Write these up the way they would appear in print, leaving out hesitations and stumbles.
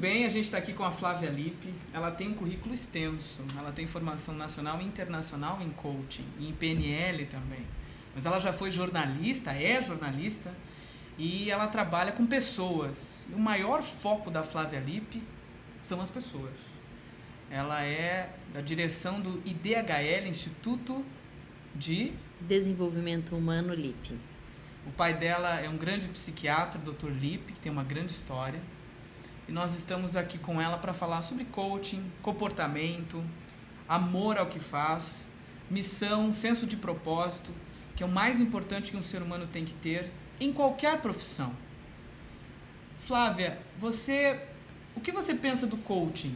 bem, a gente está aqui com a Flávia Lippe. Ela tem um currículo extenso, ela tem formação nacional e internacional em coaching, e em PNL também. Mas ela já foi jornalista, é jornalista, e ela trabalha com pessoas. E o maior foco da Flávia Lippe são as pessoas. Ela é da direção do IDHL, Instituto de Desenvolvimento Humano Lippe. O pai dela é um grande psiquiatra, Dr. Lippe, que tem uma grande história. E nós estamos aqui com ela para falar sobre coaching, comportamento, amor ao que faz, missão, senso de propósito, que é o mais importante que um ser humano tem que ter em qualquer profissão. Flávia, o que você pensa do coaching?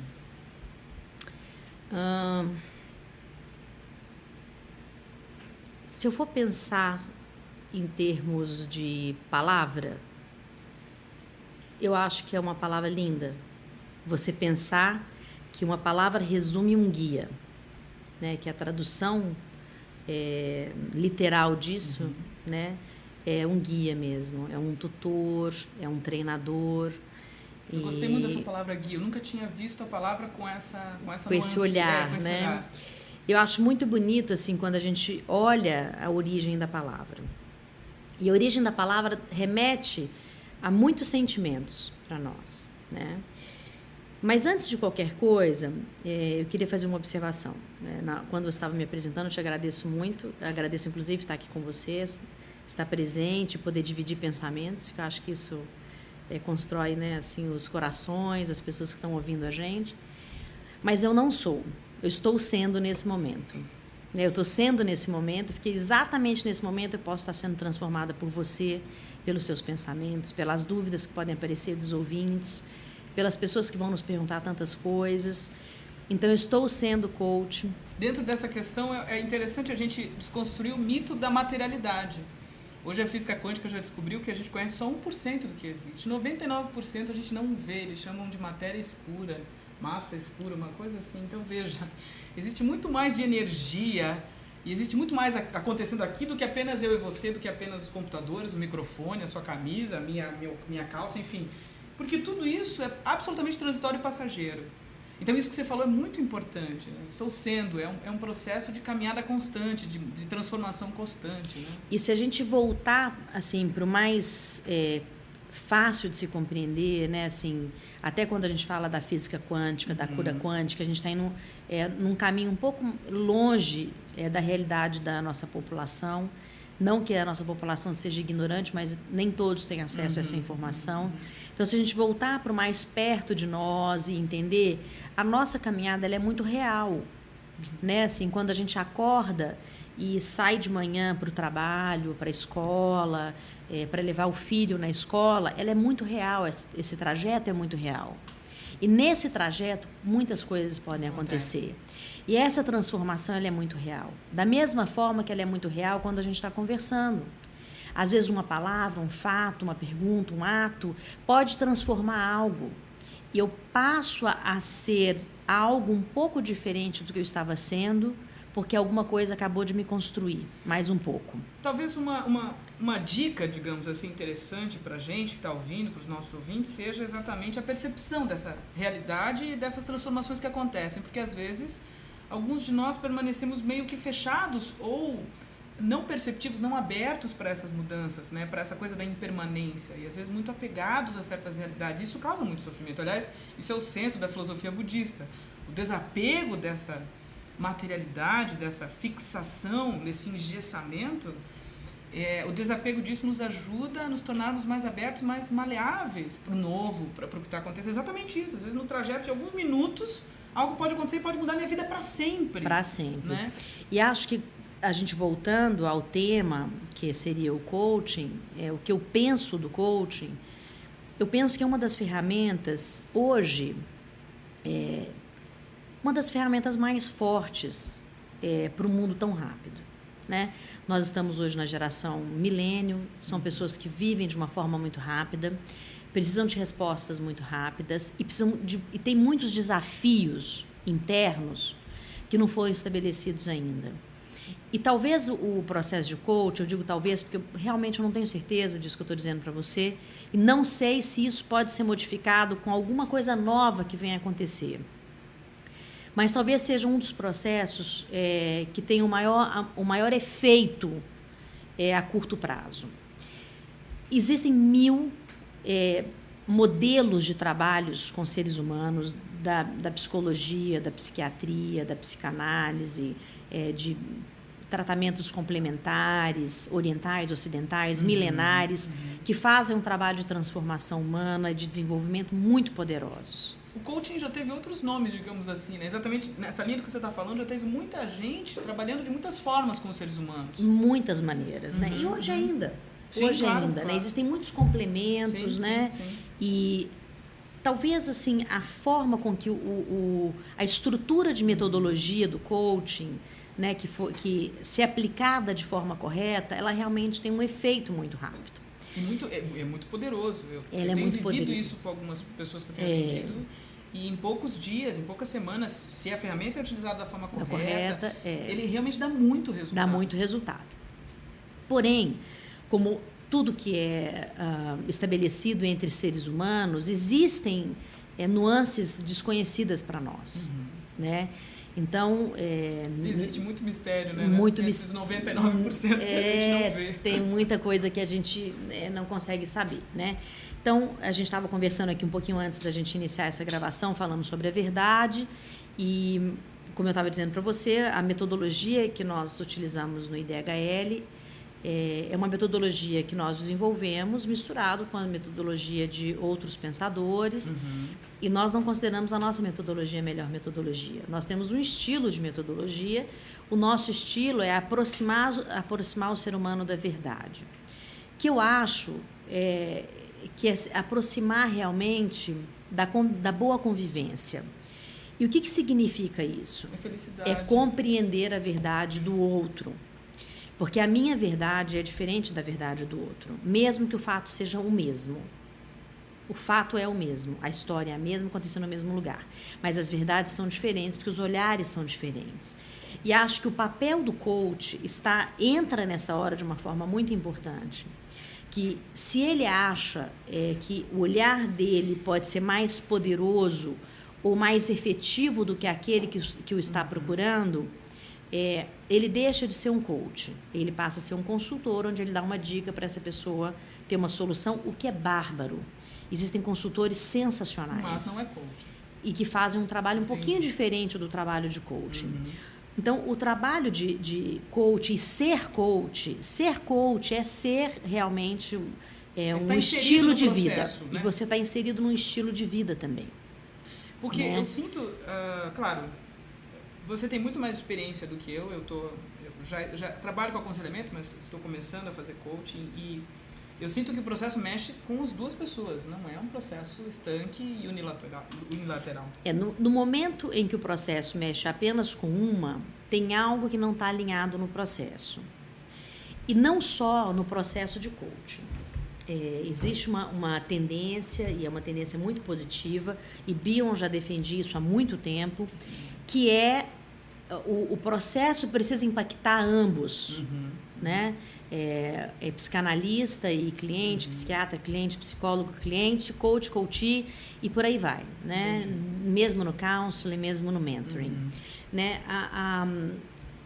Se eu for pensar em termos de palavra, eu acho que é uma palavra linda. Você pensar que uma palavra resume um guia, né? Que a tradução literal disso, né? É um guia mesmo, é um tutor, é um treinador. Eu gostei muito dessa palavra guia. Eu nunca tinha visto a palavra com esse olhar, com esse né? olhar. Eu acho muito bonito assim quando a gente olha a origem da palavra. E a origem da palavra remete a muitos sentimentos para nós, né? Mas antes de qualquer coisa, eu queria fazer uma observação. Quando você estava me apresentando, eu te agradeço muito. Eu agradeço, inclusive, estar aqui com vocês, estar presente, poder dividir pensamentos, que eu acho que isso constrói, né, assim, os corações, as pessoas que estão ouvindo a gente. Mas eu não sou. Eu estou sendo nesse momento. Eu estou sendo nesse momento, porque exatamente nesse momento eu posso estar sendo transformada por você, pelos seus pensamentos, pelas dúvidas que podem aparecer dos ouvintes, pelas pessoas que vão nos perguntar tantas coisas. Então, eu estou sendo coach. Dentro dessa questão, é interessante a gente desconstruir o mito da materialidade. Hoje a física quântica já descobriu que a gente conhece só 1% do que existe. 99% a gente não vê, eles chamam de matéria escura, massa escura, uma coisa assim. Então, veja, existe muito mais de energia e existe muito mais acontecendo aqui do que apenas eu e você, do que apenas os computadores, o microfone, a sua camisa, a minha calça, enfim. Porque tudo isso é absolutamente transitório e passageiro. Então, isso que você falou é muito importante, né? Estou sendo, é um processo de caminhada constante, de transformação constante, né? E se a gente voltar assim, para o mais fácil de se compreender, né? Assim, até quando a gente fala da física quântica, da cura quântica, a gente está indo num caminho um pouco longe da realidade da nossa população. Não que a nossa população seja ignorante, mas nem todos têm acesso a essa informação. Então, se a gente voltar para o mais perto de nós e entender, a nossa caminhada ela é muito real. Né? Assim, quando a gente acorda e sai de manhã para o trabalho, para a escola, para levar o filho na escola, ela é muito real, esse trajeto é muito real. E nesse trajeto, muitas coisas podem acontecer. E essa transformação ela é muito real. Da mesma forma que ela é muito real quando a gente está conversando. Às vezes uma palavra, um fato, uma pergunta, um ato pode transformar algo. E eu passo a ser algo um pouco diferente do que eu estava sendo, porque alguma coisa acabou de me construir mais um pouco. Talvez uma dica, digamos assim, interessante para a gente que está ouvindo, para os nossos ouvintes, seja exatamente a percepção dessa realidade e dessas transformações que acontecem. Porque às vezes alguns de nós permanecemos meio que fechados ou não perceptivos, não abertos para essas mudanças, né? Para essa coisa da impermanência e às vezes muito apegados a certas realidades. Isso causa muito sofrimento. Aliás, isso é o centro da filosofia budista. O desapego dessa materialidade, dessa fixação, desse engessamento, o desapego disso nos ajuda a nos tornarmos mais abertos, mais maleáveis para o novo, para o que está acontecendo. Exatamente isso. Às vezes no trajeto de alguns minutos algo pode acontecer e pode mudar minha vida para sempre. Para sempre. Né? E acho que a gente voltando ao tema, que seria o coaching, o que eu penso do coaching, eu penso que é uma das ferramentas, hoje, uma das ferramentas mais fortes para um mundo tão rápido. Né? Nós estamos hoje na geração milênio, são pessoas que vivem de uma forma muito rápida, precisam de respostas muito rápidas e tem muitos desafios internos que não foram estabelecidos ainda. E talvez o processo de coach, eu digo talvez porque realmente eu não tenho certeza disso que eu estou dizendo para você, e não sei se isso pode ser modificado com alguma coisa nova que venha a acontecer. Mas talvez seja um dos processos que tem o maior efeito a curto prazo. Existem 1000 modelos de trabalhos com seres humanos, da psicologia, da psiquiatria, da psicanálise, de tratamentos complementares, orientais, ocidentais, milenares, que fazem um trabalho de transformação humana, de desenvolvimento muito poderosos. O coaching já teve outros nomes, digamos assim, né? Exatamente nessa linha que você está falando, já teve muita gente trabalhando de muitas formas com os seres humanos. Muitas maneiras, né? E hoje ainda. Sim, claro. Né? Existem muitos complementos, né? Sim. E talvez, assim, a forma com que a estrutura de metodologia do coaching, né, que se aplicada de forma correta, ela realmente tem um efeito muito rápido. E é muito poderoso. Eu tenho muito vivido poderoso. isso com algumas pessoas que eu tenho atendido. E em poucos dias, em poucas semanas, se a ferramenta é utilizada da forma correta, ele realmente dá muito resultado. Dá muito resultado. Porém, como tudo que é estabelecido entre seres humanos, existem nuances desconhecidas para nós, né? Então... existe muito mistério, né? Muito esses 99% que a gente não vê. Tem muita coisa que a gente não consegue saber, né? Então, a gente estava conversando aqui um pouquinho antes da gente iniciar essa gravação, falando sobre a verdade e, como eu estava dizendo para você, a metodologia que nós utilizamos no IDHL é uma metodologia que nós desenvolvemos misturado com a metodologia de outros pensadores e nós não consideramos a nossa metodologia a melhor metodologia. Nós temos um estilo de metodologia, o nosso estilo é aproximar o ser humano da verdade, que eu acho que é aproximar realmente da boa convivência. E o que significa isso? A felicidade. É compreender a verdade do outro. Porque a minha verdade é diferente da verdade do outro, mesmo que o fato seja o mesmo. O fato é o mesmo, a história é a mesma, aconteceu no mesmo lugar. Mas as verdades são diferentes, porque os olhares são diferentes. E acho que o papel do coach entra nessa hora de uma forma muito importante. Que se ele acha que o olhar dele pode ser mais poderoso ou mais efetivo do que aquele que o está procurando... ele deixa de ser um coach, ele passa a ser um consultor, onde ele dá uma dica para essa pessoa ter uma solução, o que é bárbaro. Existem consultores sensacionais. Mas não é coach. E que fazem um trabalho um pouquinho diferente do trabalho de coaching. Então, o trabalho de coach e ser coach é ser realmente um estilo de processo, vida. Né? E você está inserido num estilo de vida também. Porque eu sinto, claro... Você tem muito mais experiência do que eu. Eu já trabalho com aconselhamento, mas estou começando a fazer coaching e eu sinto que o processo mexe com as duas pessoas. Não é um processo estanque e unilateral. No momento em que o processo mexe apenas com uma, tem algo que não está alinhado no processo. E não só no processo de coaching. Existe uma tendência, e é uma tendência muito positiva, e Bion já defende isso há muito tempo, que o processo precisa impactar ambos, né? Psicanalista e cliente, psiquiatra, cliente, psicólogo, cliente, coach, coachee e por aí vai, né? Mesmo no counseling, mesmo no mentoring, né?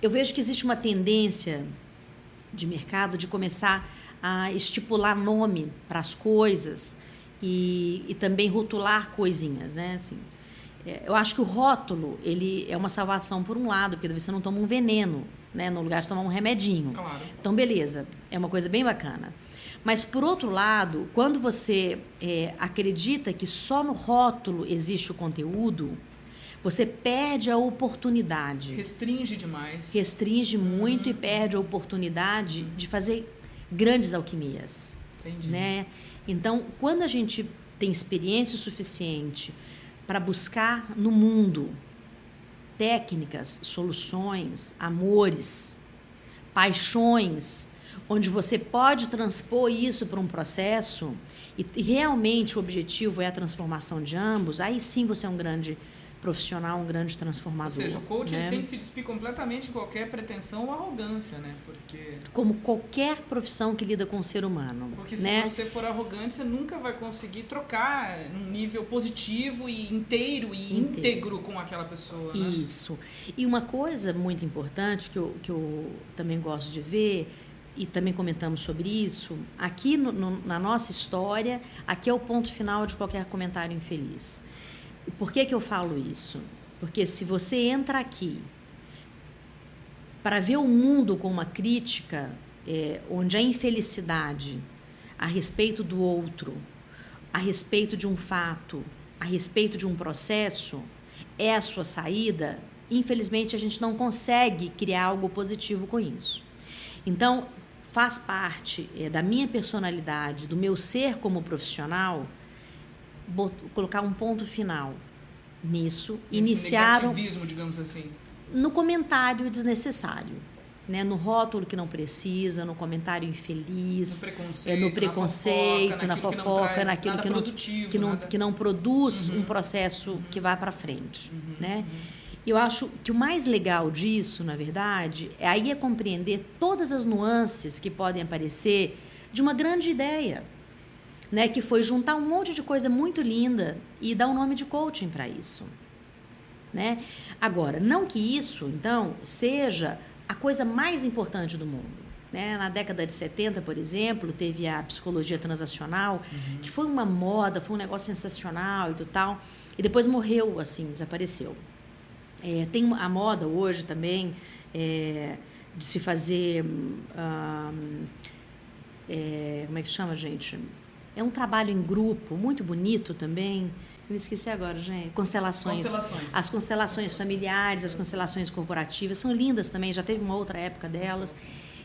Eu vejo que existe uma tendência de mercado de começar a estipular nome para as coisas e também rotular coisinhas, né? Assim, eu acho que o rótulo ele é uma salvação por um lado, porque você não toma um veneno, né, no lugar de tomar um remedinho. Claro. Então, beleza, é uma coisa bem bacana. Mas, por outro lado, quando você acredita que só no rótulo existe o conteúdo, você perde a oportunidade. Restringe demais. Restringe muito e perde a oportunidade de fazer grandes alquimias. Entendi. Né? Então, quando a gente tem experiência suficiente para buscar no mundo técnicas, soluções, amores, paixões, onde você pode transpor isso para um processo e realmente o objetivo é a transformação de ambos, aí sim você é um grande profissional, um grande transformador. Ou seja, o coach né? ele tem que se despir completamente de qualquer pretensão ou arrogância, né? Porque... Como qualquer profissão que lida com o ser humano. Porque né? se você for arrogante, você nunca vai conseguir trocar num nível positivo e inteiro e íntegro com aquela pessoa. Né? Isso. E uma coisa muito importante que eu também gosto de ver, e também comentamos sobre isso, aqui na nossa história, aqui é o ponto final de qualquer comentário infeliz. Por que eu falo isso? Porque se você entra aqui para ver o mundo com uma crítica, onde a infelicidade a respeito do outro, a respeito de um fato, a respeito de um processo, é a sua saída, infelizmente a gente não consegue criar algo positivo com isso. Então, faz parte da minha personalidade, do meu ser como profissional, colocar um ponto final nisso, iniciar negativismo, digamos assim, no comentário desnecessário, né? No rótulo que não precisa, no comentário infeliz, no preconceito, na fofoca, naquilo que não produz um processo que vá para frente, né? Eu acho que o mais legal disso, na verdade, é compreender todas as nuances que podem aparecer de uma grande ideia, né, que foi juntar um monte de coisa muito linda e dar o nome de coaching para isso. Né? Agora, não que isso, então, seja a coisa mais importante do mundo. Né? Na década de 70, por exemplo, teve a psicologia transacional, que foi uma moda, foi um negócio sensacional e tal, e depois morreu, assim, desapareceu. Tem a moda hoje também de se fazer... como é que chama, gente? É um trabalho em grupo, muito bonito também. Eu me esqueci agora, gente. Constelações. As constelações familiares, as constelações corporativas, são lindas também, já teve uma outra época delas.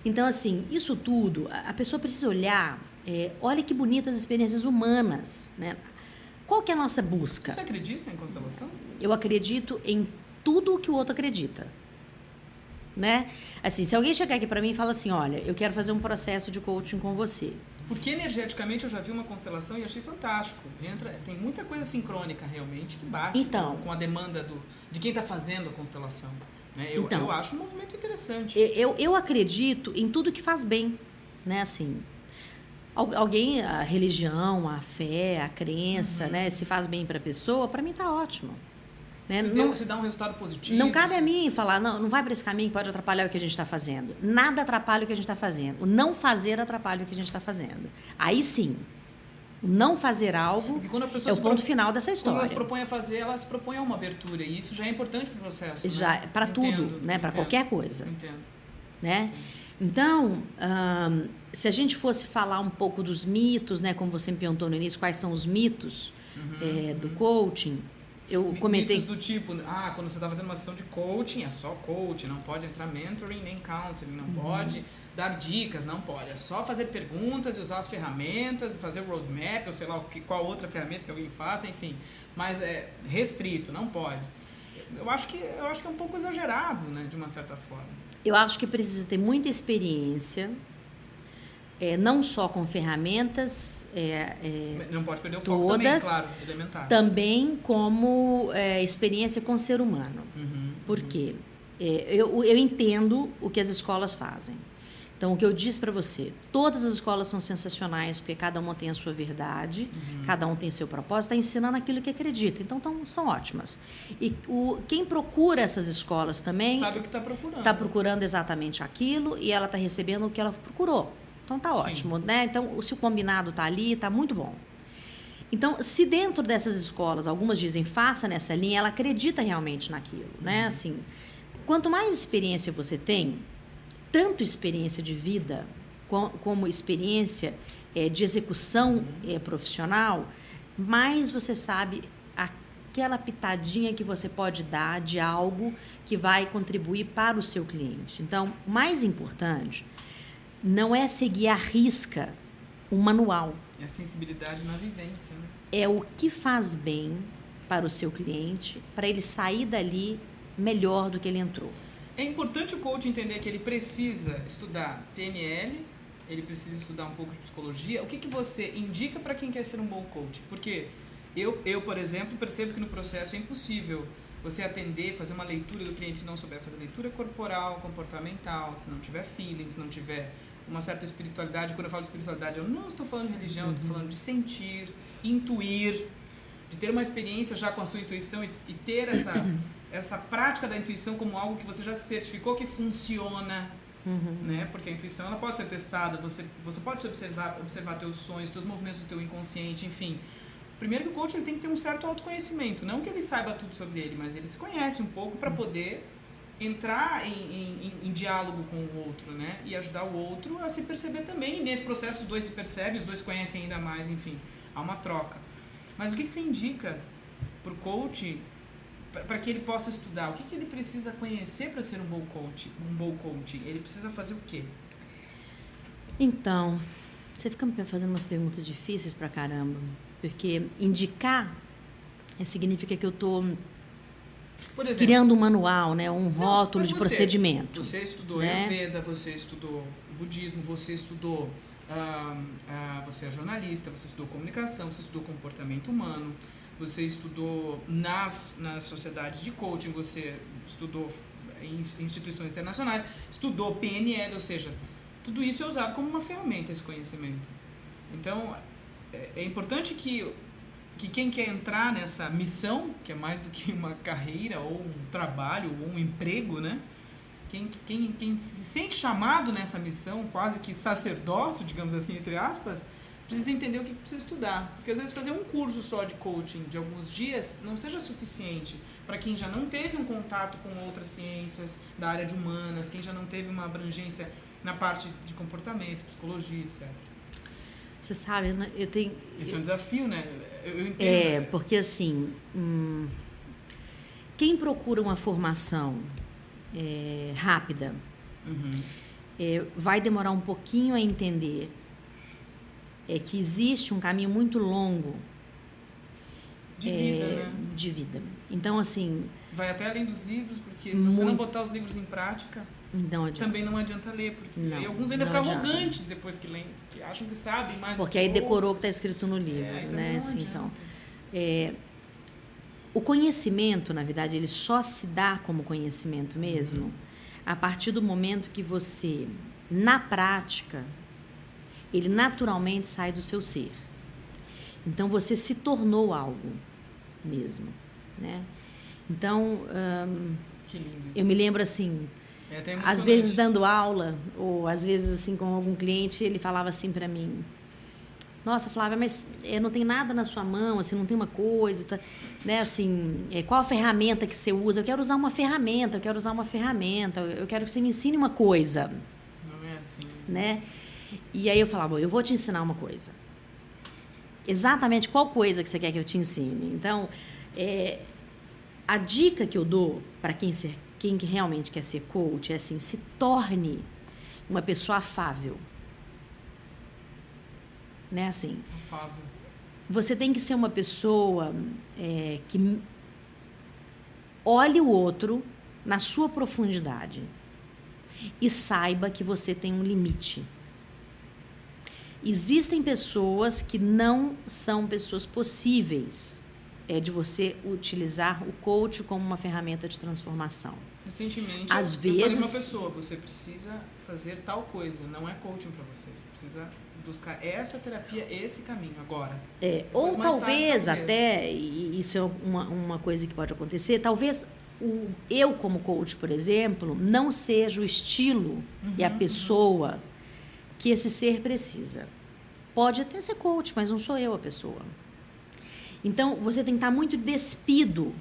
Então, assim, isso tudo, a pessoa precisa olhar, olha que bonitas experiências humanas, né? Qual que é a nossa busca? Você acredita em constelação? Eu acredito em tudo o que o outro acredita. Né? Assim, se alguém chegar aqui para mim e falar assim, olha, eu quero fazer um processo de coaching com você. Porque energeticamente eu já vi uma constelação e achei fantástico. Tem muita coisa sincrônica realmente que bate com a demanda de quem está fazendo a constelação. Né? Eu acho um movimento interessante. Eu acredito em tudo que faz bem. Né? Assim, alguém, a religião, a fé, a crença, né? Se faz bem para a pessoa, para mim está ótimo. Né? Se dá um resultado positivo. Não cabe a mim falar, não vai para esse caminho, pode atrapalhar o que a gente está fazendo. Nada atrapalha o que a gente está fazendo. O não fazer atrapalha o que a gente está fazendo. Aí sim, o não fazer algo é o ponto final dessa história. Quando elas propõem a fazer, elas propõem uma abertura. E isso já é importante para o processo. Já, né? Para tudo, né? Para qualquer coisa. Entendo. Né? Então, se a gente fosse falar um pouco dos mitos, né? Como você me perguntou no início, quais são os mitos do coaching... Eu comentei... Mitos do tipo, quando você está fazendo uma sessão de coaching, é só coaching, não pode entrar mentoring nem counseling, não pode dar dicas, não pode. É só fazer perguntas e usar as ferramentas, fazer o roadmap, ou sei lá qual outra ferramenta que alguém faça, enfim. Mas é restrito, não pode. Eu acho que é um pouco exagerado, né, de uma certa forma. Eu acho que precisa ter muita experiência, não só com ferramentas não pode perder o foco todas, também, claro, elementar. Também como experiência com o ser humano. Por quê? Eu entendo o que as escolas fazem. Então, o que eu disse para você, todas as escolas são sensacionais, porque cada uma tem a sua verdade, cada um tem seu propósito, está ensinando aquilo que acredita. Então, são ótimas. E quem procura essas escolas também... Sabe o que está procurando. Está procurando exatamente aquilo e ela está recebendo o que ela procurou. Então, está ótimo, né? Então, se o combinado está ali, está muito bom. Então, se dentro dessas escolas, algumas dizem, faça nessa linha, ela acredita realmente naquilo, né? Assim, quanto mais experiência você tem, tanto experiência de vida como experiência de execução profissional, mais você sabe aquela pitadinha que você pode dar de algo que vai contribuir para o seu cliente. Então, o mais importante não é seguir à risca um manual. É a sensibilidade na vivência. Né? É o que faz bem para o seu cliente, para ele sair dali melhor do que ele entrou. É importante o coach entender que ele precisa estudar PNL, ele precisa estudar um pouco de psicologia. O que você indica para quem quer ser um bom coach? Porque eu, por exemplo, percebo que no processo é impossível você atender, fazer uma leitura do cliente, se não souber fazer leitura corporal, comportamental, se não tiver feeling, se não tiver uma certa espiritualidade. Quando eu falo de espiritualidade, eu não estou falando de religião, eu estou falando de sentir, intuir, de ter uma experiência já com a sua intuição e ter essa prática da intuição como algo que você já se certificou que funciona, né? Porque a intuição ela pode ser testada, você pode se observar teus sonhos, teus movimentos do teu inconsciente, enfim. Primeiro que o coach ele tem que ter um certo autoconhecimento, não que ele saiba tudo sobre ele, mas ele se conhece um pouco para poder entrar em diálogo com o outro, né? E ajudar o outro a se perceber também. E nesse processo os dois se percebem, os dois conhecem ainda mais, enfim, há uma troca. Mas o que você indica para o coach para que ele possa estudar? O que ele precisa conhecer para ser um bom coach? Ele precisa fazer o quê? Então, você fica me fazendo umas perguntas difíceis pra caramba, porque indicar significa que eu estou criando um manual, né, um rótulo de procedimento. Você estudou Ayurveda, você estudou budismo, você estudou, você é jornalista, você estudou comunicação, você estudou comportamento humano, você estudou nas sociedades de coaching, você estudou em instituições internacionais, estudou PNL, ou seja, tudo isso é usado como uma ferramenta, esse conhecimento. Então, é importante que quem quer entrar nessa missão, que é mais do que uma carreira, ou um trabalho, ou um emprego, né? Quem se sente chamado nessa missão, quase que sacerdócio, digamos assim, entre aspas, precisa entender o que precisa estudar. Porque às vezes fazer um curso só de coaching de alguns dias não seja suficiente para quem já não teve um contato com outras ciências da área de humanas, quem já não teve uma abrangência na parte de comportamento, psicologia, etc. Você sabe, eu tenho... Isso é um desafio, né? Eu entendo. Porque assim, quem procura uma formação rápida vai demorar um pouquinho a entender que existe um caminho muito longo de vida. Então, assim... Vai até além dos livros, porque se você não botar os livros em prática, também não adianta ler. Porque e alguns ainda ficam arrogantes depois que leem, que acham que sabem mais porque aí decorou o que está escrito no livro. Né? Assim, então, o conhecimento, na verdade, ele só se dá como conhecimento mesmo a partir do momento que você, na prática, ele naturalmente sai do seu ser. Então, você se tornou algo mesmo, né? Então, que lindo isso. Eu me lembro assim, às vezes dando aula, ou às vezes assim com algum cliente, ele falava assim para mim: nossa, Flávia, mas não tem nada na sua mão, assim, não tem uma coisa, né? Assim, qual a ferramenta que você usa? Eu quero usar uma ferramenta, eu quero que você me ensine uma coisa. Não é assim. Né? E aí eu falava: bom, eu vou te ensinar uma coisa. Exatamente qual coisa que você quer que eu te ensine? Então, a dica que eu dou para quem realmente quer ser coach é assim: se torne uma pessoa afável. Né? Assim, afável. Você tem que ser uma pessoa que olhe o outro na sua profundidade e saiba que você tem um limite. Existem pessoas que não são pessoas possíveis de você utilizar o coach como uma ferramenta de transformação. Recentemente, às vezes, eu falei uma pessoa: você precisa fazer tal coisa, não é coaching para você, você precisa buscar essa terapia, esse caminho agora. Ou talvez até, e isso é uma coisa que pode acontecer, talvez eu como coach, por exemplo, não seja o estilo e a pessoa que esse ser precisa. Pode até ser coach, mas não sou eu a pessoa. Então, você tem que estar muito despido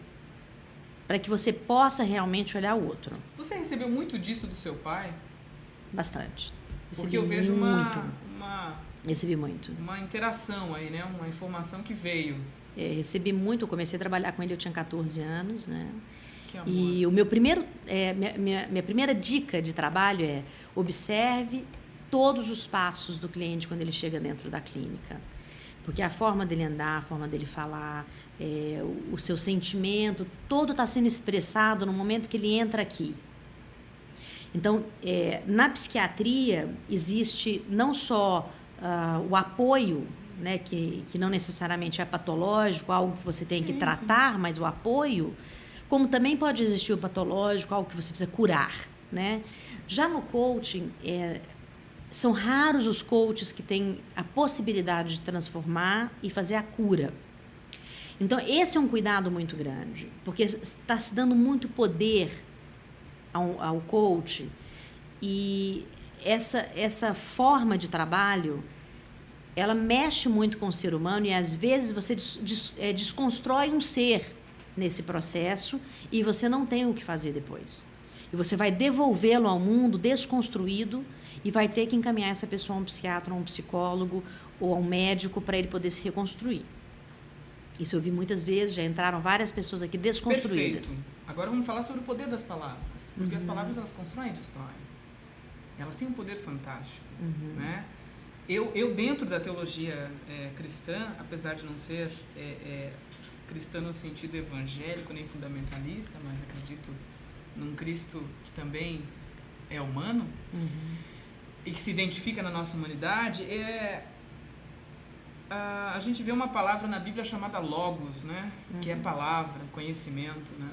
para que você possa realmente olhar o outro. Você recebeu muito disso do seu pai? Bastante. Porque eu vejo Recebi muito. Uma interação aí, né? Uma informação que veio. Recebi muito. Eu comecei a trabalhar com ele, eu tinha 14 anos, né? Que amor. E o meu primeiro, minha primeira dica de trabalho é: observe todos os passos do cliente quando ele chega dentro da clínica. Porque a forma dele andar, a forma dele falar, o seu sentimento, todo está sendo expressado no momento que ele entra aqui. Então, na psiquiatria, existe não só o apoio, né, que não necessariamente é patológico, algo que você tem que tratar, mas o apoio, como também pode existir o patológico, algo que você precisa curar, né? Já no coaching, são raros os coaches que têm a possibilidade de transformar e fazer a cura. Então, esse é um cuidado muito grande, porque está se dando muito poder ao coach, e essa forma de trabalho, ela mexe muito com o ser humano, e às vezes você desconstrói um ser nesse processo e você não tem o que fazer depois. E você vai devolvê-lo ao mundo desconstruído e vai ter que encaminhar essa pessoa a um psiquiatra, a um psicólogo ou a um médico para ele poder se reconstruir. Isso eu vi muitas vezes, já entraram várias pessoas aqui desconstruídas. Perfeito. Agora vamos falar sobre o poder das palavras. Porque as palavras, elas constroem e destroem. Elas têm um poder fantástico. Né? Eu dentro da teologia cristã, apesar de não ser cristã no sentido evangélico nem fundamentalista, mas acredito num Cristo que também é humano e que se identifica na nossa humanidade, a gente vê uma palavra na Bíblia chamada logos, né? Que é palavra, conhecimento, né?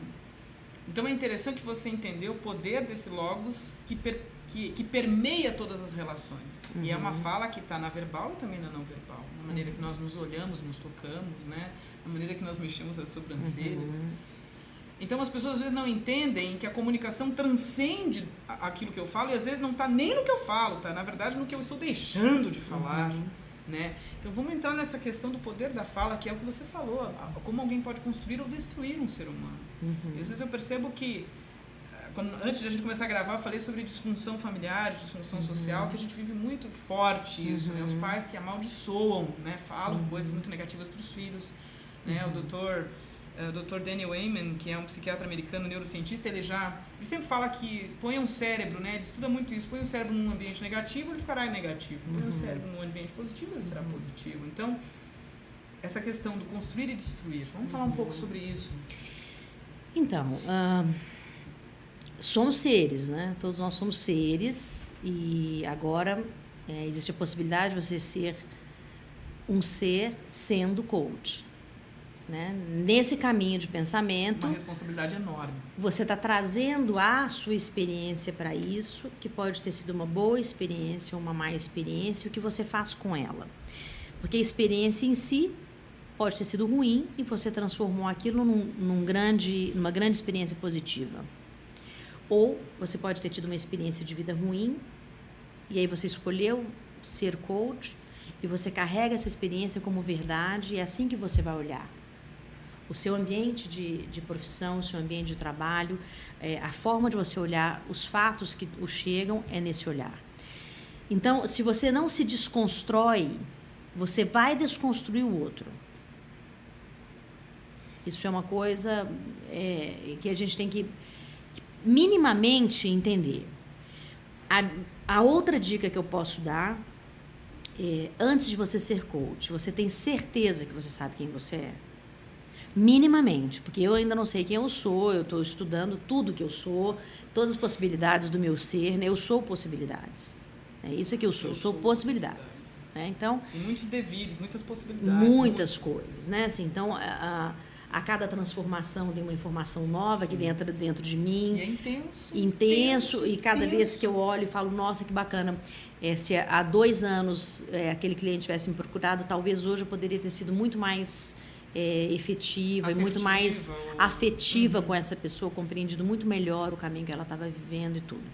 Então é interessante você entender o poder desse logos que permeia todas as relações. E é uma fala que está na verbal e também na não verbal. Na maneira que nós nos olhamos, nos tocamos, né? Na maneira que nós mexemos as sobrancelhas. Então as pessoas às vezes não entendem que a comunicação transcende aquilo que eu falo, e às vezes não está nem no que eu falo, está na verdade no que eu estou deixando de falar. Né? Então vamos entrar nessa questão do poder da fala, que é o que você falou, como alguém pode construir ou destruir um ser humano. E às vezes eu percebo que, antes de a gente começar a gravar, eu falei sobre disfunção familiar, disfunção social, que a gente vive muito forte isso, né? Os pais que amaldiçoam, né? Falam coisas muito negativas para os filhos. Né? O Dr. Daniel Amen, que é um psiquiatra americano, neurocientista, ele sempre fala que põe um cérebro, né? Ele estuda muito isso, põe o cérebro num ambiente negativo, ele ficará negativo. Põe o cérebro num ambiente positivo, ele será positivo. Então, essa questão do construir e destruir, vamos falar um pouco sobre isso. Então, somos seres, né? Todos nós somos seres, e agora existe a possibilidade de você ser um ser sendo coach. Né? Nesse caminho de pensamento, uma responsabilidade enorme. Você está trazendo a sua experiência para isso, que pode ter sido uma boa experiência ou uma má experiência, o que você faz com ela. Porque a experiência em si pode ter sido ruim e você transformou aquilo numa grande experiência positiva. Ou você pode ter tido uma experiência de vida ruim e aí você escolheu ser coach e você carrega essa experiência como verdade, e é assim que você vai olhar o seu ambiente de profissão, o seu ambiente de trabalho, a forma de você olhar os fatos que o chegam é nesse olhar. Então, se você não se desconstrói, você vai desconstruir o outro. Isso é uma coisa que a gente tem que minimamente entender. A outra dica que eu posso dar antes de você ser coach, você tem certeza que você sabe quem você é? Minimamente, porque eu ainda não sei quem eu sou, eu estou estudando tudo que eu sou, todas as possibilidades do meu ser, né? Eu sou possibilidades. É isso que eu sou possibilidades. Né? Então, e muitos devires, muitas possibilidades. Muitas coisas, né? Assim, então, a cada transformação tem uma informação nova que entra dentro de mim. E é intenso. Intenso, e cada vez que eu olho e falo, nossa, que bacana. Se há 2 anos aquele cliente tivesse me procurado, talvez hoje eu poderia ter sido muito mais efetiva, assertiva, e muito mais afetiva com essa pessoa, compreendido muito melhor o caminho que ela estava vivendo e tudo.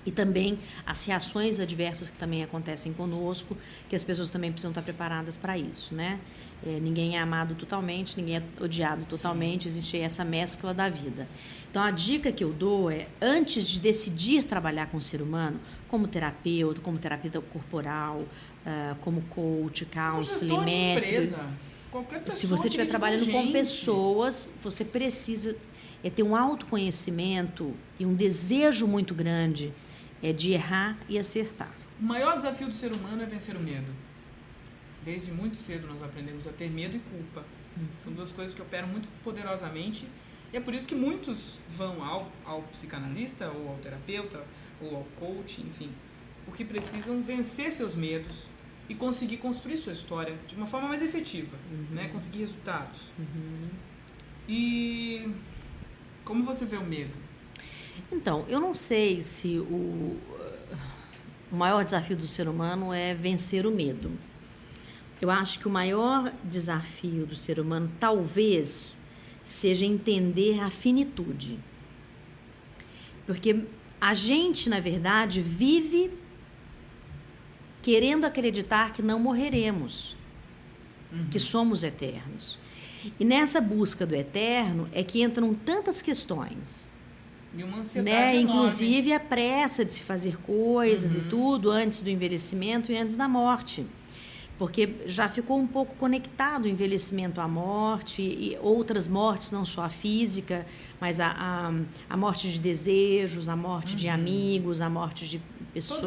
E também as reações adversas que também acontecem conosco, que as pessoas também precisam estar preparadas para isso, né? Ninguém é amado totalmente, ninguém é odiado totalmente, existe essa mescla da vida. Então, a dica que eu dou é, antes de decidir trabalhar com o ser humano, como terapeuta corporal, como coach, counseling, método, se você estiver trabalhando com pessoas, você precisa ter um autoconhecimento e um desejo muito grande de errar e acertar. O maior desafio do ser humano é vencer o medo. Desde muito cedo nós aprendemos a ter medo e culpa. São 2 coisas que operam muito poderosamente, e é por isso que muitos vão ao psicanalista, ou ao terapeuta, ou ao coach, enfim, porque precisam vencer seus medos e conseguir construir sua história de uma forma mais efetiva, né? Conseguir resultados. E Como você vê o medo? Então, eu não sei se o maior desafio do ser humano é vencer o medo. Eu acho que o maior desafio do ser humano talvez seja entender a finitude. Porque a gente, na verdade, vive querendo acreditar que não morreremos, que somos eternos. E nessa busca do eterno é que entram tantas questões. E uma ansiedade enorme. Inclusive a pressa de se fazer coisas e tudo antes do envelhecimento e antes da morte. Porque já ficou um pouco conectado o envelhecimento à morte e outras mortes, não só a física, mas a morte de desejos, a morte de amigos, a morte de pessoas,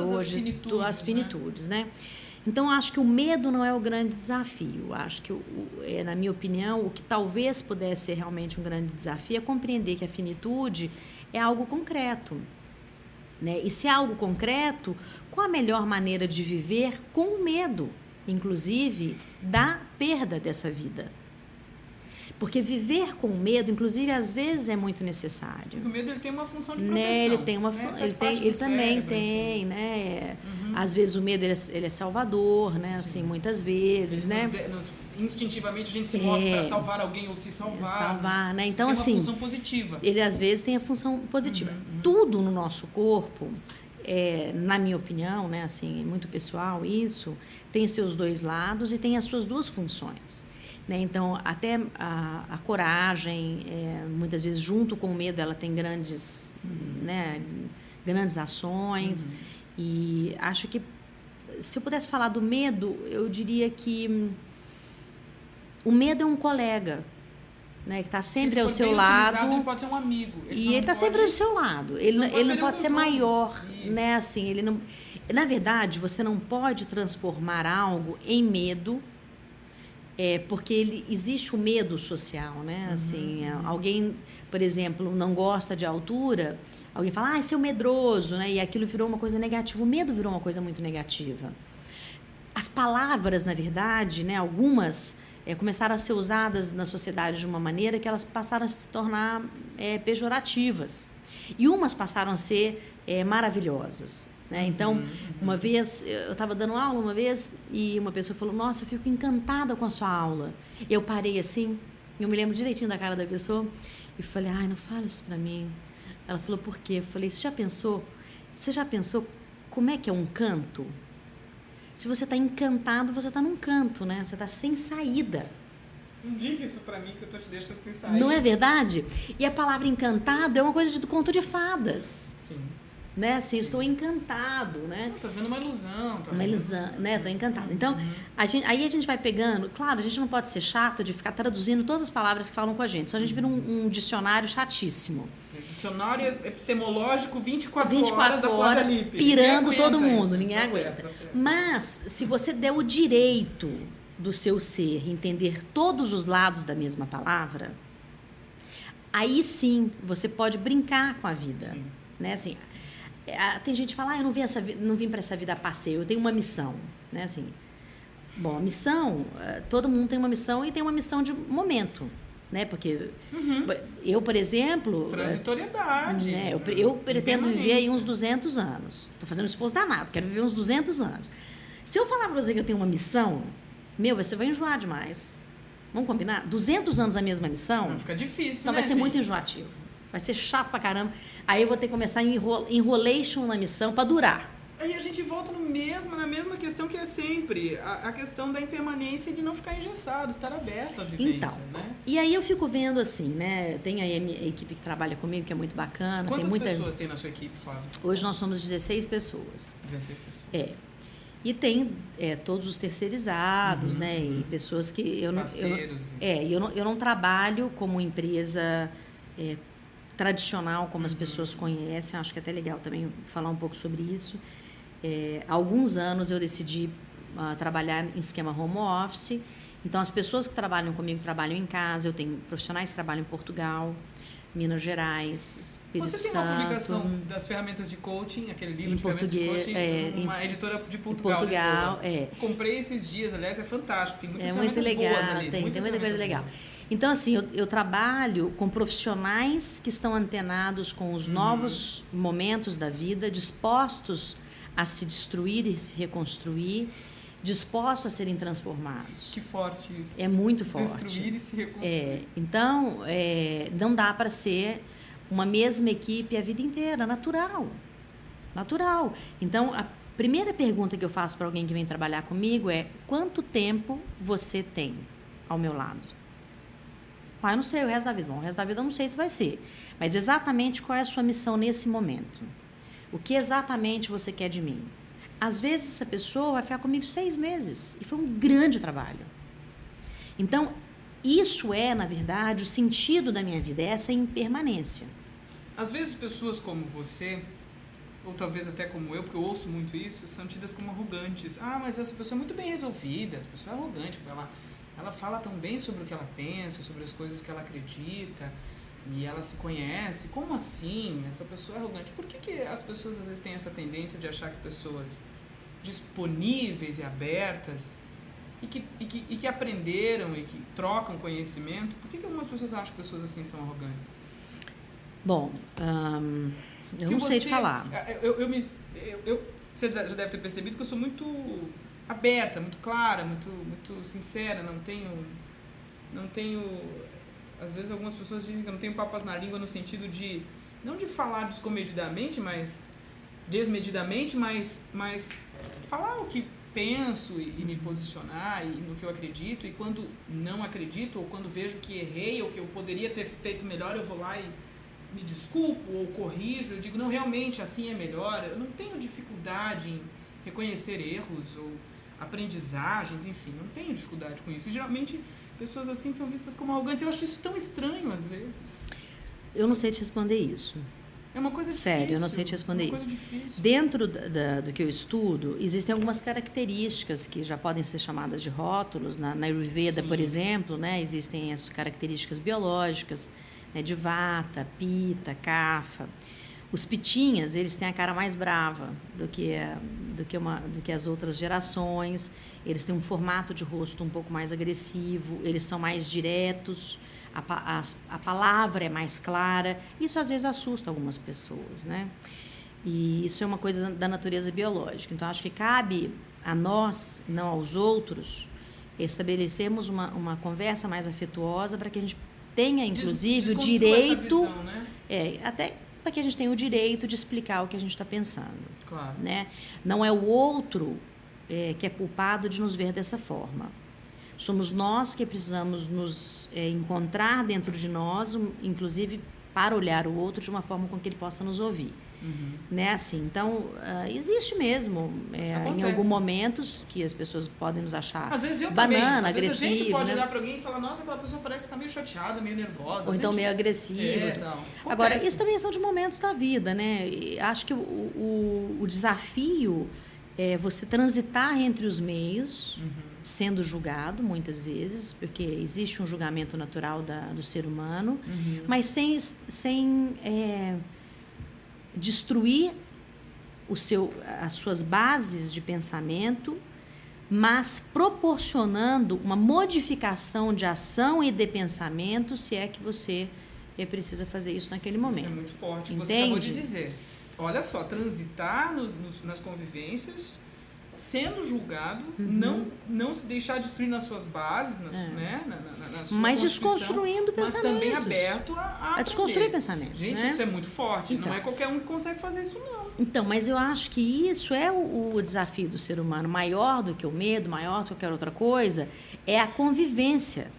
todas as finitudes, né? Então, acho que o medo não é o grande desafio. Acho que, na minha opinião, o que talvez pudesse ser realmente um grande desafio é compreender que a finitude é algo concreto. Né? E se é algo concreto, qual a melhor maneira de viver com o medo, inclusive, da perda dessa vida? Porque viver com medo, inclusive, às vezes é muito necessário. Porque o medo ele tem uma função de proteção. Né? Ele tem uma, né? ele também tem, né? Às vezes o medo ele é salvador, né? Assim, muitas vezes, né? Instintivamente a gente se move para salvar alguém ou se salvar. Salvar, né? Então, tem assim, uma função positiva. Ele às vezes tem a função positiva. Tudo no nosso corpo, na minha opinião, né? Assim, muito pessoal isso, tem seus dois lados e tem as suas duas funções. Né? Então, até a coragem, muitas vezes, junto com o medo, ela tem grandes ações. E acho que, se eu pudesse falar do medo, eu diria que o medo é um colega, né, que está sempre ao seu lado. Ele pode ser um amigo. Ele está sempre ao seu lado. Ele não pode ser maior. Né? Assim, ele não... Na verdade, você não pode transformar algo em medo. Porque existe o medo social, né? Assim, alguém, por exemplo, não gosta de altura, alguém fala, seu medroso, né? E aquilo virou uma coisa negativa. O medo virou uma coisa muito negativa. As palavras, na verdade, né? Algumas começaram a ser usadas na sociedade de uma maneira que elas passaram a se tornar pejorativas. E umas passaram a ser maravilhosas. Né? Então, uma vez, eu estava dando aula uma vez e uma pessoa falou, nossa, eu fico encantada com a sua aula. Eu parei assim, eu me lembro direitinho da cara da pessoa e falei, não fala isso para mim. Ela falou, por quê? Eu falei, você já pensou como é que é um canto? Se você está encantado, você está num canto, né? Você está sem saída. Não diga isso para mim que eu tô te deixando sem saída. Não é verdade? E a palavra encantado é uma coisa do conto de fadas. Sim. Né? Assim, estou encantado, né? Tá vendo uma ilusão. Uma ilusão, né? Estou encantado. Então, aí a gente vai pegando... Claro, a gente não pode ser chato de ficar traduzindo todas as palavras que falam com a gente. Senão a gente vira um dicionário chatíssimo. Dicionário epistemológico 24 horas pirando todo mundo. Ninguém tá aguenta. Certo. Mas, se você der o direito do seu ser entender todos os lados da mesma palavra, aí sim, você pode brincar com a vida. Sim. Né? Assim... Tem gente que fala, eu não vim para essa vida a passeio, eu tenho uma missão, né? Assim, bom, a missão, todo mundo tem uma missão e tem uma missão de momento, né? Porque eu, por exemplo... Transitoriedade. Né? Eu pretendo viver aí uns 200 anos. Estou fazendo um esforço danado, quero viver uns 200 anos. Se eu falar para você que eu tenho uma missão, você vai enjoar demais. Vamos combinar? 200 anos a mesma missão... Fica difícil, então vai ser muito enjoativo. Vai ser chato pra caramba. Aí eu vou ter que começar enrolation na missão para durar. Aí a gente volta na mesma questão que é sempre. A questão da impermanência e de não ficar engessado, estar aberto à vivência. Então, né? E aí eu fico vendo assim, né? Tem aí a minha equipe que trabalha comigo, que é muito bacana. Quantas pessoas tem na sua equipe, Flávia? Hoje nós somos 16 pessoas. 16 pessoas. E tem todos os terceirizados, né? E pessoas que eu não trabalho como empresa... tradicional, como as pessoas conhecem. Acho que é até legal também falar um pouco sobre isso. Há alguns anos eu decidi trabalhar em esquema home office. Então, as pessoas que trabalham comigo trabalham em casa. Eu tenho profissionais que trabalham em Portugal. Minas Gerais, Espírito Você tem uma Santo. publicação das ferramentas de coaching, aquele livro Em de ferramentas português, de coaching, uma editora de Portugal. Portugal, Comprei esses dias, aliás, é fantástico. Tem muitas muito ferramentas legal, boas ali. tem muita coisa ferramentas legal. boas. Então, assim, eu trabalho com profissionais que estão antenados com os novos momentos da vida, dispostos a se destruir e se reconstruir, dispostos a serem transformados. Que forte isso. É muito forte. Destruir e se reconstruir. Então, não dá para ser uma mesma equipe a vida inteira, natural. Natural. Então, a primeira pergunta que eu faço para alguém que vem trabalhar comigo é: quanto tempo você tem ao meu lado? Eu não sei o resto da vida. Bom, o resto da vida eu não sei se vai ser. Mas exatamente qual é a sua missão nesse momento? O que exatamente você quer de mim? Às vezes essa pessoa vai ficar comigo 6 meses. E foi um grande trabalho. Então, isso é, na verdade, o sentido da minha vida. É essa impermanência. Às vezes pessoas como você, ou talvez até como eu, porque eu ouço muito isso, são tidas como arrogantes. Ah, mas essa pessoa é muito bem resolvida, essa pessoa é arrogante, porque ela fala tão bem sobre o que ela pensa, sobre as coisas que ela acredita, e ela se conhece. Como assim? Essa pessoa é arrogante. Por que as pessoas às vezes têm essa tendência de achar que pessoas disponíveis e abertas e que aprenderam e que trocam conhecimento, por que algumas pessoas acham que pessoas assim são arrogantes? Bom, eu não sei te falar. Você já deve ter percebido que eu sou muito aberta, muito clara, muito sincera, não tenho... Às vezes algumas pessoas dizem que eu não tenho papas na língua no sentido de, não de falar descomedidamente, mas desmedidamente, mas falar o que penso e me posicionar e no que eu acredito, e quando não acredito ou quando vejo que errei ou que eu poderia ter feito melhor, eu vou lá e me desculpo ou corrijo, eu digo, não, realmente assim é melhor. Eu não tenho dificuldade em reconhecer erros ou aprendizagens, enfim, não tenho dificuldade com isso. E, geralmente pessoas assim são vistas como arrogantes. Eu acho isso tão estranho às vezes. Eu não sei te responder isso. É uma coisa difícil. Sério, eu não sei te responder isso. Difícil. Dentro do que eu estudo, existem algumas características que já podem ser chamadas de rótulos. Na Ayurveda, por exemplo, né, existem as características biológicas, né, de Vata, Pitta, Kapha. Os pitinhas, eles têm a cara mais brava do que as outras gerações. Eles têm um formato de rosto um pouco mais agressivo, eles são mais diretos. A palavra é mais clara. Isso às vezes assusta algumas pessoas, né? E isso é uma coisa da natureza biológica. Então acho que cabe a nós, não aos outros, estabelecermos uma conversa mais afetuosa para que a gente tenha, inclusive, o direito, essa visão, né? Até para que a gente tenha o direito de explicar o que a gente está pensando. Claro. Né? Não é o outro que é culpado de nos ver dessa forma. Somos nós que precisamos nos encontrar dentro de nós, inclusive para olhar o outro de uma forma com que ele possa nos ouvir. Uhum. Né? Assim, então, existe mesmo, em alguns momentos, que as pessoas podem nos achar às vezes eu banana, também. Às agressivo. Vezes a gente pode né? olhar para alguém e falar, nossa, aquela pessoa parece que está meio chateada, meio nervosa. Ou então meio agressiva. Agora, isso também são de momentos da vida, né? E acho que o desafio é você transitar entre os meios, sendo julgado muitas vezes, porque existe um julgamento natural do ser humano, mas sem destruir as suas bases de pensamento, mas proporcionando uma modificação de ação e de pensamento, se é que você precisa fazer isso naquele momento. Isso é muito forte. Entende? Você acabou de dizer. Olha só, transitar nas convivências, sendo julgado, não se deixar destruir nas suas bases, né? na sua mas desconstruindo mas pensamentos. Mas também aberto a desconstruir pensamentos. Gente, né? isso é muito forte. Então, não é qualquer um que consegue fazer isso, não. Então, mas eu acho que isso é o desafio do ser humano. Maior do que o medo, maior do que qualquer outra coisa, é a convivência.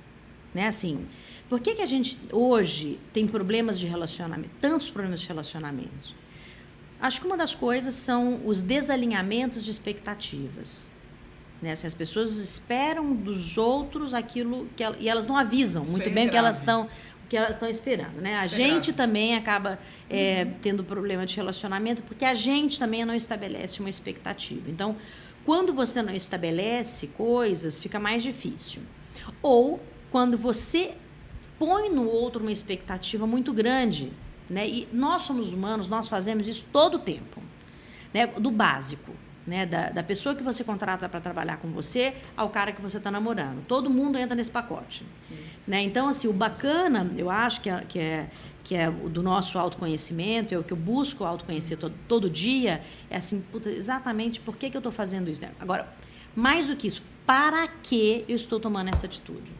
Né? Assim, por que a gente hoje tem problemas de relacionamento, tantos problemas de relacionamento? Acho que uma das coisas são os desalinhamentos de expectativas. Né? Assim, as pessoas esperam dos outros aquilo e elas não avisam muito bem o que elas estão esperando. Né? A gente também acaba tendo problema de relacionamento porque a gente também não estabelece uma expectativa. Então, quando você não estabelece coisas, fica mais difícil. Ou quando você põe no outro uma expectativa muito grande, né? E nós somos humanos, nós fazemos isso todo o tempo, né? Do básico, né? Da pessoa que você contrata para trabalhar com você ao cara que você está namorando. Todo mundo entra nesse pacote, né? Então, assim, o bacana, eu acho que é o do nosso autoconhecimento, é o que eu busco autoconhecer todo dia, é assim, puta, exatamente por que eu estou fazendo isso, né? Agora, mais do que isso, para que eu estou tomando essa atitude?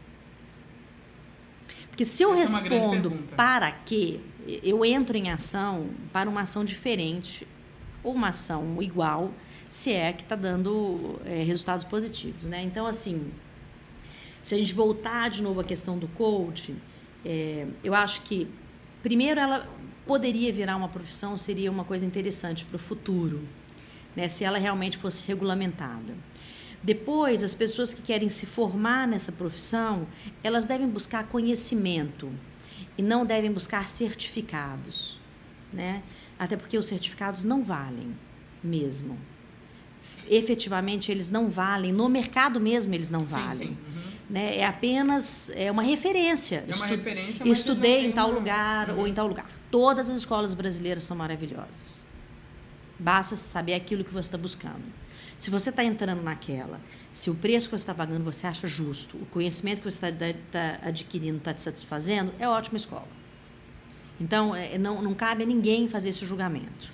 Porque se eu respondo para quê, eu entro em ação para uma ação diferente ou uma ação igual, se é que está dando resultados positivos, né? Então, assim, se a gente voltar de novo à questão do coach, eu acho que, primeiro, ela poderia virar uma profissão, seria uma coisa interessante para o futuro, né? Se ela realmente fosse regulamentada. Depois, as pessoas que querem se formar nessa profissão, elas devem buscar conhecimento e não devem buscar certificados, né? Até porque os certificados não valem mesmo. Efetivamente, eles não valem. No mercado mesmo, eles não valem. Sim. Uhum. Né? É apenas uma referência. É uma referência, mas estudei em tal lugar ou em tal lugar. Todas as escolas brasileiras são maravilhosas. Basta saber aquilo que você está buscando. Se você está entrando naquela, se o preço que você está pagando você acha justo, o conhecimento que você está adquirindo está te satisfazendo, é ótima escola. Então, não cabe a ninguém fazer esse julgamento.